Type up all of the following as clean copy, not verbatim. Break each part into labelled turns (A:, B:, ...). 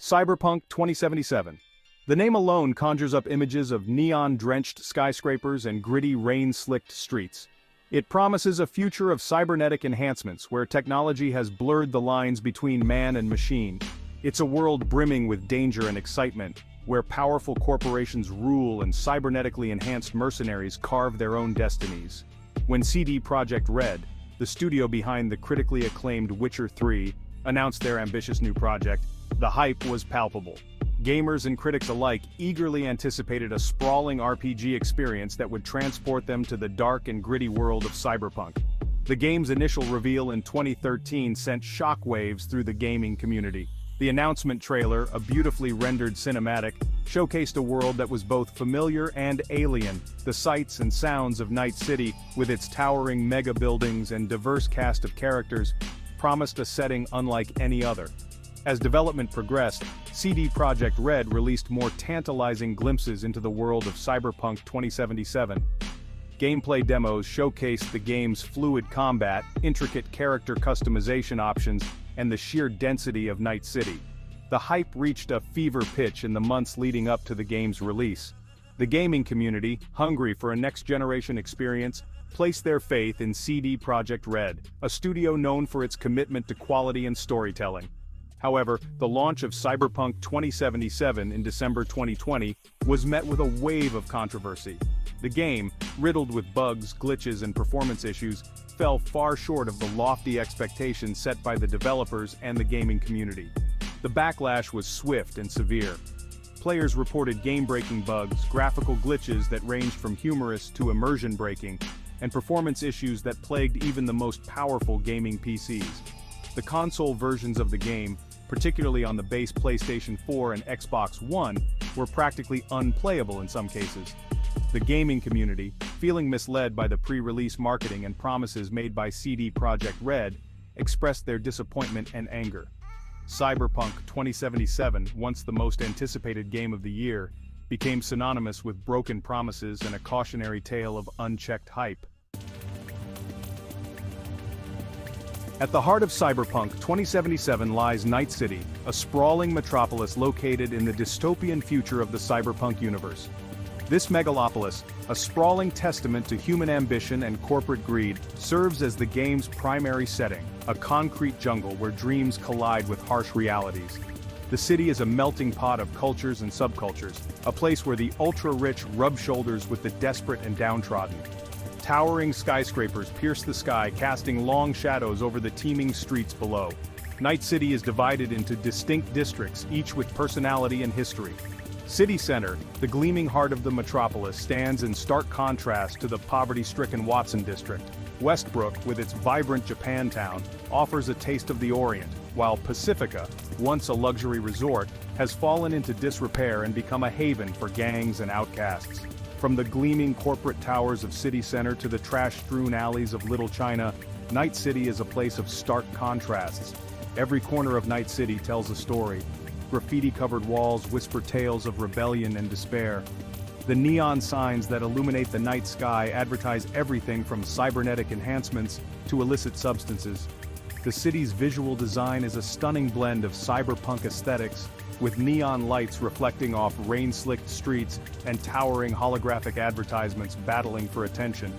A: Cyberpunk 2077. The name alone conjures up images of neon-drenched skyscrapers and gritty, rain-slicked streets. It promises a future of cybernetic enhancements where technology has blurred the lines between man and machine. It's a world brimming with danger and excitement, where powerful corporations rule and cybernetically enhanced mercenaries carve their own destinies. When CD Projekt Red, the studio behind the critically acclaimed Witcher 3, announced their ambitious new project, the hype was palpable. Gamers and critics alike eagerly anticipated a sprawling RPG experience that would transport them to the dark and gritty world of Cyberpunk. The game's initial reveal in 2013 sent shockwaves through the gaming community. The announcement trailer, a beautifully rendered cinematic, showcased a world that was both familiar and alien. The sights and sounds of Night City, with its towering mega buildings and diverse cast of characters, promised a setting unlike any other. As development progressed, CD Projekt Red released more tantalizing glimpses into the world of Cyberpunk 2077. Gameplay demos showcased the game's fluid combat, intricate character customization options, and the sheer density of Night City. The hype reached a fever pitch in the months leading up to the game's release. The gaming community, hungry for a next-generation experience, placed their faith in CD Projekt Red, a studio known for its commitment to quality and storytelling. However, the launch of Cyberpunk 2077 in December 2020 was met with a wave of controversy. The game, riddled with bugs, glitches, and performance issues, fell far short of the lofty expectations set by the developers and the gaming community. The backlash was swift and severe. Players reported game-breaking bugs, graphical glitches that ranged from humorous to immersion-breaking, and performance issues that plagued even the most powerful gaming PCs. The console versions of the game, particularly on the base PlayStation 4 and Xbox One, were practically unplayable in some cases. The gaming community, feeling misled by the pre-release marketing and promises made by CD Projekt Red, expressed their disappointment and anger. Cyberpunk 2077, once the most anticipated game of the year, became synonymous with broken promises and a cautionary tale of unchecked hype. At the heart of Cyberpunk 2077 lies Night City, a sprawling metropolis located in the dystopian future of the Cyberpunk universe. This megalopolis, a sprawling testament to human ambition and corporate greed, serves as the game's primary setting, a concrete jungle where dreams collide with harsh realities. The city is a melting pot of cultures and subcultures, a place where the ultra-rich rub shoulders with the desperate and downtrodden. Towering skyscrapers pierce the sky, casting long shadows over the teeming streets below. Night City is divided into distinct districts, each with personality and history. City Center, the gleaming heart of the metropolis, stands in stark contrast to the poverty-stricken Watson district. Westbrook, with its vibrant Japantown, offers a taste of the Orient, while Pacifica, once a luxury resort, has fallen into disrepair and become a haven for gangs and outcasts. From the gleaming corporate towers of City Center to the trash-strewn alleys of Little China, Night City is a place of stark contrasts. Every corner of Night City tells a story. Graffiti-covered walls whisper tales of rebellion and despair. The neon signs that illuminate the night sky advertise everything from cybernetic enhancements to illicit substances. The city's visual design is a stunning blend of cyberpunk aesthetics, with neon lights reflecting off rain-slicked streets and towering holographic advertisements battling for attention.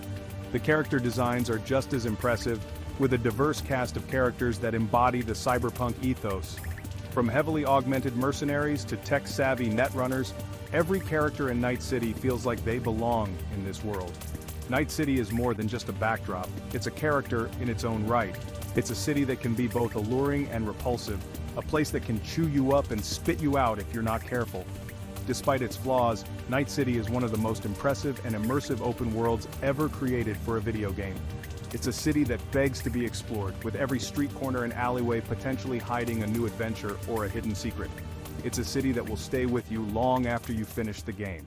A: The character designs are just as impressive, with a diverse cast of characters that embody the cyberpunk ethos. From heavily augmented mercenaries to tech-savvy netrunners, every character in Night City feels like they belong in this world. Night City is more than just a backdrop, it's a character in its own right. It's a city that can be both alluring and repulsive, a place that can chew you up and spit you out if you're not careful. Despite its flaws, Night City is one of the most impressive and immersive open worlds ever created for a video game. It's a city that begs to be explored, with every street corner and alleyway potentially hiding a new adventure or a hidden secret. It's a city that will stay with you long after you finish the game.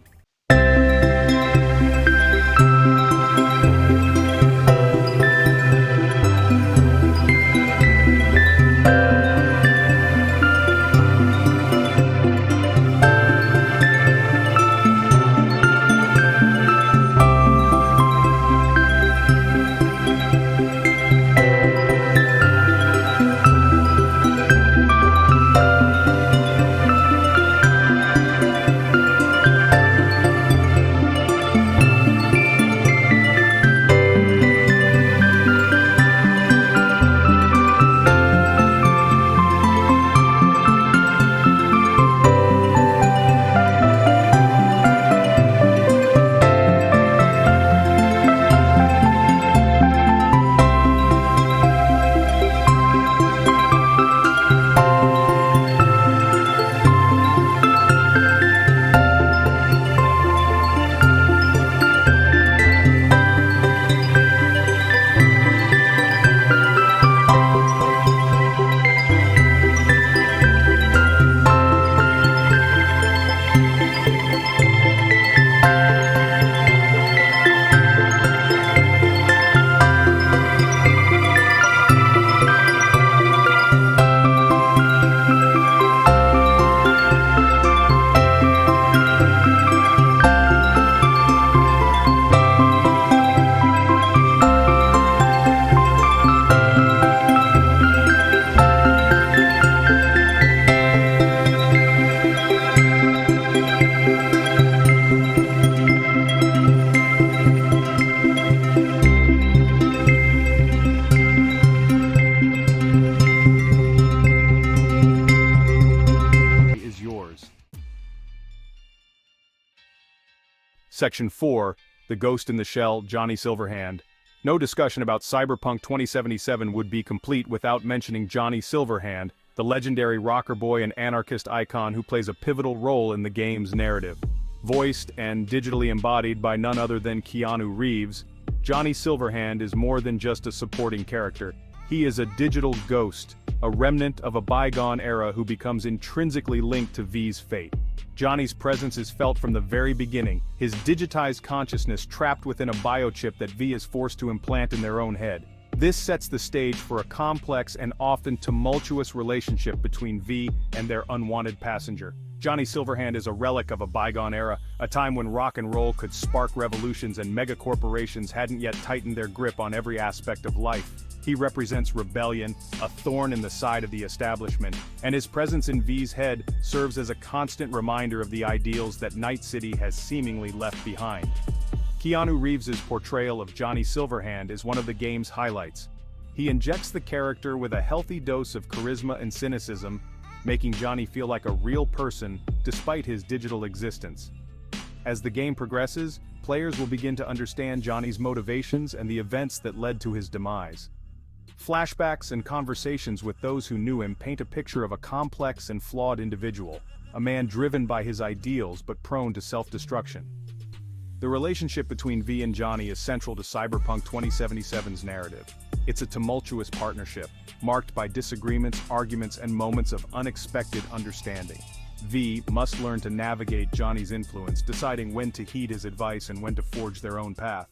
A: Section 4, The Ghost in the Shell, Johnny Silverhand. No discussion about Cyberpunk 2077 would be complete without mentioning Johnny Silverhand, the legendary rocker boy and anarchist icon who plays a pivotal role in the game's narrative. Voiced and digitally embodied by none other than Keanu Reeves, Johnny Silverhand is more than just a supporting character. He is a digital ghost, a remnant of a bygone era who becomes intrinsically linked to V's fate. Johnny's presence is felt from the very beginning, his digitized consciousness trapped within a biochip that V is forced to implant in their own head. This sets the stage for a complex and often tumultuous relationship between V and their unwanted passenger. Johnny Silverhand is a relic of a bygone era, a time when rock and roll could spark revolutions and megacorporations hadn't yet tightened their grip on every aspect of life. He represents rebellion, a thorn in the side of the establishment, and his presence in V's head serves as a constant reminder of the ideals that Night City has seemingly left behind. Keanu Reeves' portrayal of Johnny Silverhand is one of the game's highlights. He injects the character with a healthy dose of charisma and cynicism, making Johnny feel like a real person despite his digital existence. As the game progresses, players will begin to understand Johnny's motivations and the events that led to his demise. Flashbacks and conversations with those who knew him paint a picture of a complex and flawed individual, a man driven by his ideals but prone to self-destruction. The relationship between V and Johnny is central to Cyberpunk 2077's narrative. It's a tumultuous partnership, marked by disagreements, arguments, and moments of unexpected understanding. V must learn to navigate Johnny's influence, deciding when to heed his advice and when to forge their own path.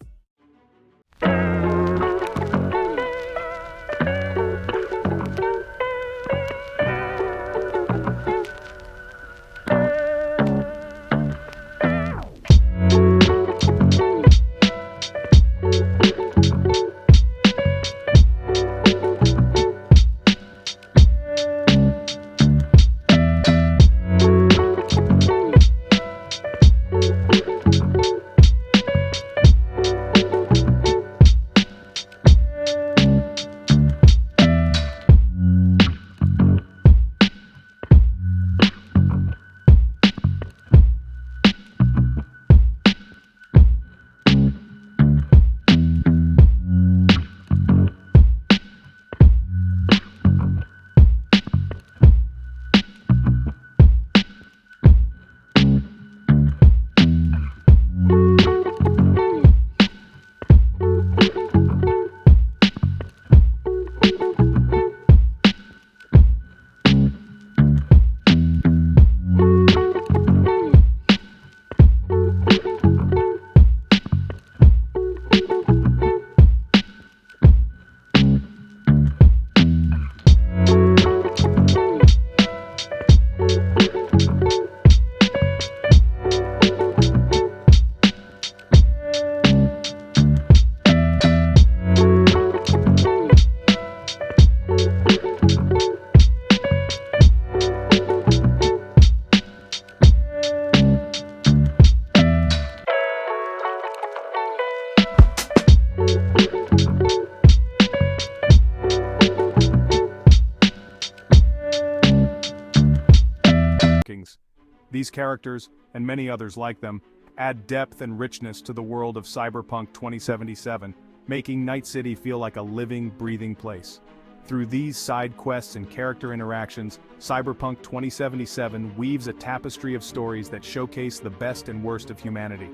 A: These characters, and many others like them, add depth and richness to the world of Cyberpunk 2077, making Night City feel like a living, breathing place. Through these side quests and character interactions, Cyberpunk 2077 weaves a tapestry of stories that showcase the best and worst of humanity.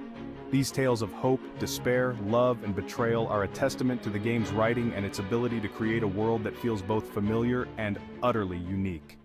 A: These tales of hope, despair, love, and betrayal are a testament to the game's writing and its ability to create a world that feels both familiar and utterly unique.